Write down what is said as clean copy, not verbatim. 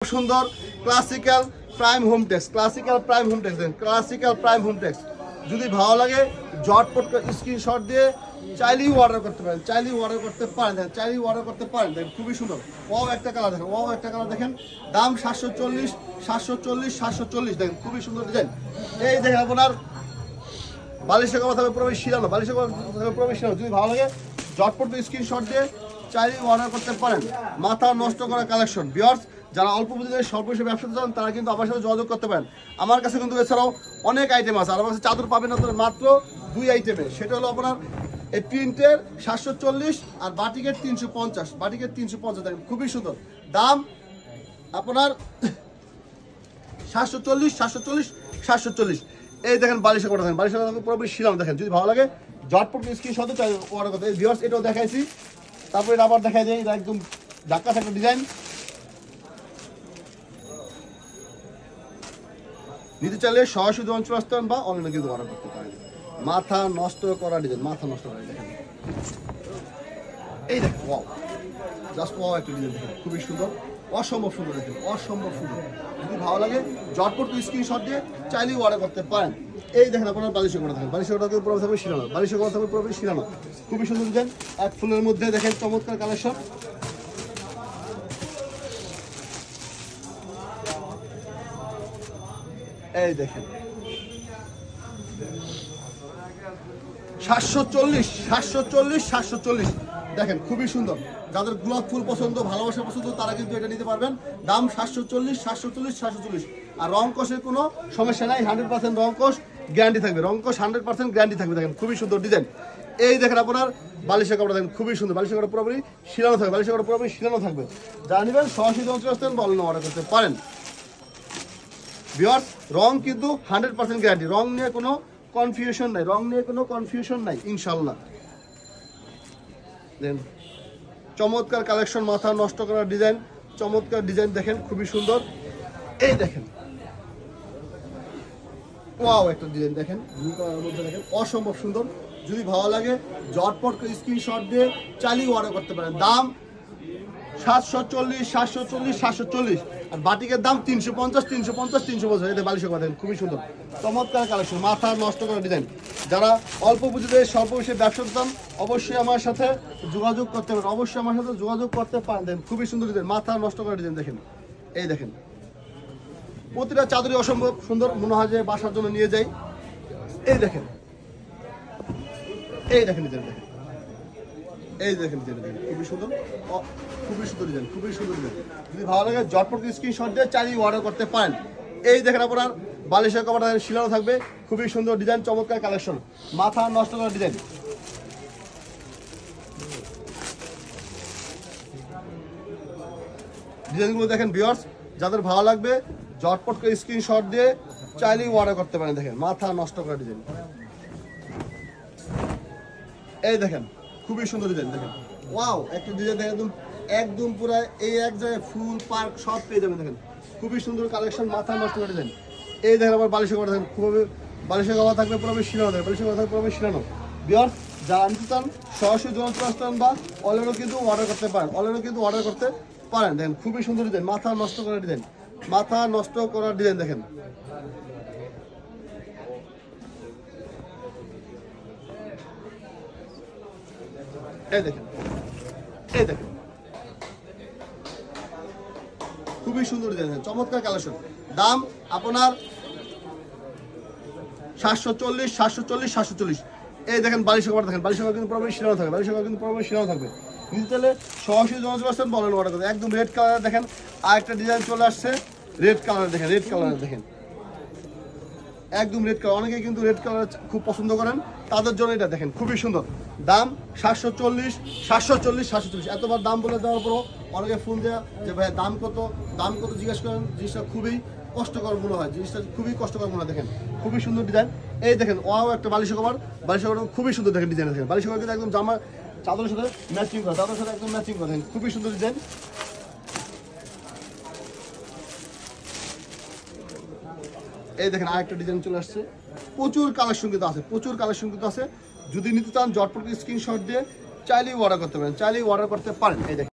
সুন্দর classical prime home tex, classical prime home tex then, classical prime home tex. যদি ভালো লাগে ঝটপট স্ক্রিনশট দিয়ে চাইলেই অর্ডার করতে পারেন, চাইলেই অর্ডার করতে পারেন, দেখেন চাইলেই অর্ডার করতে পারেন। দেখেন খুবই সুন্দর, ওয়াও একটা কালার দেখেন, ওয়াও একটা কালার দেখেন, দাম 740 740 740। দেখেন খুবই সুন্দর ডিজাইন। এই দেখেন আপনার বালিশের কথা হবে পুরোপুরি শিরানো, বালিশের কথা হবে পুরোপুরি শিরানো। যদি ভালো লাগে ঝটপট স্ক্রিনশট দিয়ে চাইলেই অর্ডার করতে পারেন। মাথা নষ্ট করা কালেকশন ভিউয়ার্স, যারা অল্প পুঁজিতে স্বল্প হিসেবে ব্যবসা চান তারা কিন্তু আমার সাথে যোগাযোগ করতে পারেন। আমার কাছে কিন্তু এছাড়াও অনেক আইটেম আছে। আর আমার কাছে চাদর পাবেন আপনার মাত্র 2 আইটেমে, সেটা হলো আপনার এই প্রিন্টের 740 আর বাটিকের 350, বাটিকের 350। দেখেন খুবই সুন্দর, দাম আপনার 740 740 740। এই দেখেন বালিশের কথা, দেখেন বালিশের কথা পুরোপুরি শিরাম। দেখেন যদি ভালো লাগে ঝটপট স্ক্রিনশট চাই অর্ডার করতে। ভিউয়ার্স এটাও দেখাইছি, তারপরে আবার দেখা যায় এটা একদম ধাক্কা একটা ডিজাইন। নিতে চাইলে সরাসরি অঞ্চল আসতে পারেন বা অনলাইনে কিন্তু অর্ডার করতে পারেন। মাথা নষ্ট করা ডিজাইন, মাথা নষ্ট করা দেখেন। এই দেখেন ওয়াও, জাস্ট ওয়াও একটা ডিজাইন দেখেন খুবই সুন্দর, অসম্ভব সুন্দর দেখেন, অসম্ভব সুন্দর। যদি ভালো লাগে ঝটপট স্ক্রিনশট দিয়ে চাইলেই অর্ডার করতে পারেন। এই দেখেন আপনার বালিশের কথা দেখেন, বালিশের কথা পুরো থাকবে শিরানো, বালিশের কথা থাকবে পুরোপুরি শিরানো। খুবই সুন্দর ডিজাইন, এক ফুলের মধ্যে দেখেন চমৎকার কালেকশন। এই দেখেন 740 740 740। দেখেন খুবই সুন্দর, যাদের গোলাপ ফুল পছন্দ, ভালোবাসা পছন্দ তারা কিন্তু এটা নিতে পারবেন। দাম 740 740 740। আর রং কষের কোনো সমস্যা নাই, 100% রং কষ গ্যারান্টি থাকবে, রং কষ 100% গ্যারান্টি থাকবে। দেখেন খুবই সুন্দর ডিজাইন। এই দেখেন আপনার বালিশের কাপড় দেখেন খুবই সুন্দর, বালিশের কাপড় পুরোপুরি শিরানো থাকবে, বালিশের কাপড় পুরোপুরি শিরানো থাকবে। যারা নেবেন সরাসরি অঞ্চলে আসতেন বা অনলাইনে অর্ডার করতে পারেন। ভিউয়ার্স রং কিন্তু 100% গ্যারান্টি, রং নিয়ে কোনো কনফিউশন নাই, রং নিয়ে কোনো কনফিউশন নাই ইনশাল্লাহ। দেন চমৎকার কালেকশন, মাথা নষ্ট করার ডিজাইন, চমৎকার ডিজাইন দেখেন খুবই সুন্দর। এই দেখেন ওয়াও একটা ডিজাইন দেখেন, ব্লু কালারের মধ্যে দেখেন অসম্ভব সুন্দর। যদি ভালো লাগে ঝটপট স্ক্রিনশট দিয়ে চালিয়ে অর্ডার করতে পারেন। দাম 740 740 740। আর বাটিকের দাম 350 350 350। এতে বালিশের কথা দেখেন খুবই সুন্দর, চমৎকার কালেকশন, মাথা নষ্ট করা ডিজাইন। যারা অল্প পুঁজিতে স্বল্প হিসেবে ব্যবসা করতাম অবশ্যই আমার সাথে যোগাযোগ করতে পারেন, অবশ্যই আমার সাথে যোগাযোগ করতে পারেন। দেখেন খুবই সুন্দর ডিজাইন, মাথা নষ্ট করা ডিজাইন দেখেন। এই দেখেন প্রতিটা চাদরই অসম্ভব সুন্দর, মনে হয় যে বাসার জন্য নিয়ে যাই। এই দেখেন, এই দেখেন ডিজাইন দেখেন, এই দেখেন ডিজাইন দেখেন খুবই সুন্দর, খুবই সুন্দর ডিজাইন, খুবই সুন্দর ডিজাইন। যদি ভালো লাগে ঝটপট স্ক্রিনশট দিয়ে চালিয়ে অর্ডার করতে পারেন। এই দেখেন আপনার বালিশের কভারটা শিলানো থাকবে, খুবই সুন্দর ডিজাইন, চমৎকার কালেকশন, মাথা নষ্ট করা ডিজাইন। ডিজাইনগুলো দেখেন ভিউয়ার্স, যাদের ভালো লাগবে ঝটপট করে স্ক্রিনশট দিয়ে চাইলেই অর্ডার করতে পারেন। দেখেন মাথা নষ্ট করা ডিজাইন। এই দেখেন খুবই সুন্দর ডিজাইন দেখেন, ওয়াও একটা ডিজাইন দেখেন, একদম একদম পুরো এই এক জায়গায় ফুল পার্ক সব পেয়ে যাবেন। দেখেন খুবই সুন্দর কালেকশন, মাথা নষ্ট করা ডিজাইন। এই দেখেন আবার বালিশের কথা দেখেন, খুবই বালিশের কথা থাকবে পুরোপুরি শিরানো, থাকবে বালিশের কথা থাকবে পুরোপুরি শিরানো। ভিউয়ার্স যারা আনতে চান সরাসরি যোগাযোগ আসতেন বা অনলাইনেও কিন্তু অর্ডার করতে পারেন, অনলাইনেও কিন্তু অর্ডার করতে পারেন। দেখেন খুবই সুন্দর ডিজাইন, মাথা নষ্ট করা ডিজাইন, মাথা নষ্ট করার ডিজাইন দেখেন। এই দেখেন, এই দেখেন খুবই সুন্দর ডিজাইন, চমৎকার কালেকশন। দাম আপনার 740 740 740। এই দেখেন বালিশের কভার দেখেন, বালিশের কভার কিন্তু পুরোপুরি শিরানো থাকবে, বালিশের কভার কিন্তু পুরোপুরি শিরানো থাকবে। নিতে চাইলে সরাসরি যোগাযোগ আসতেন বলেন অর্ডার করতে। একদম রেড কালার দেখেন, আর একটা ডিজাইন চলে আসছে রেড কালার দেখেন, রেড কালার দেখেন একদম রেড কালার। অনেকেই কিন্তু রেড কালার খুব পছন্দ করেন, তাদের জন্য এটা দেখেন খুবই সুন্দর। দাম 740 740 740। এতবার দাম বলে দেওয়ার পরও অনেকে ফোন দেওয়া যে ভাই দাম কত, দাম কত জিজ্ঞেস করেন। জিনিসটা খুবই কষ্টকর মনে হয়, জিনিসটা খুবই কষ্টকর মনে হয়। দেখেন খুবই সুন্দর ডিজাইন। এই দেখেন ওয়াও একটা বালিশের কভার, বালিশের কভার খুবই সুন্দর দেখেন ডিজাইন দেখেন। বালিশের কভার কিন্তু একদম জামা চাদরের সাথে ম্যাচিং করা, চাদরের সাথে একদম ম্যাচিং করা দেখেন খুবই সুন্দর ডিজাইন। এই দেখেন আরেকটা ডিজাইন চলে আসছে, প্রচুর কালেকশন কিন্তু আছে, প্রচুর কালেকশন কিন্তু আছে। যদি নিতে চান ঝটপট স্ক্রিনশট দিয়ে চাইলেই অর্ডার করতে পারেন, চাইলেই অর্ডার করতে পারেন। এই দেখেন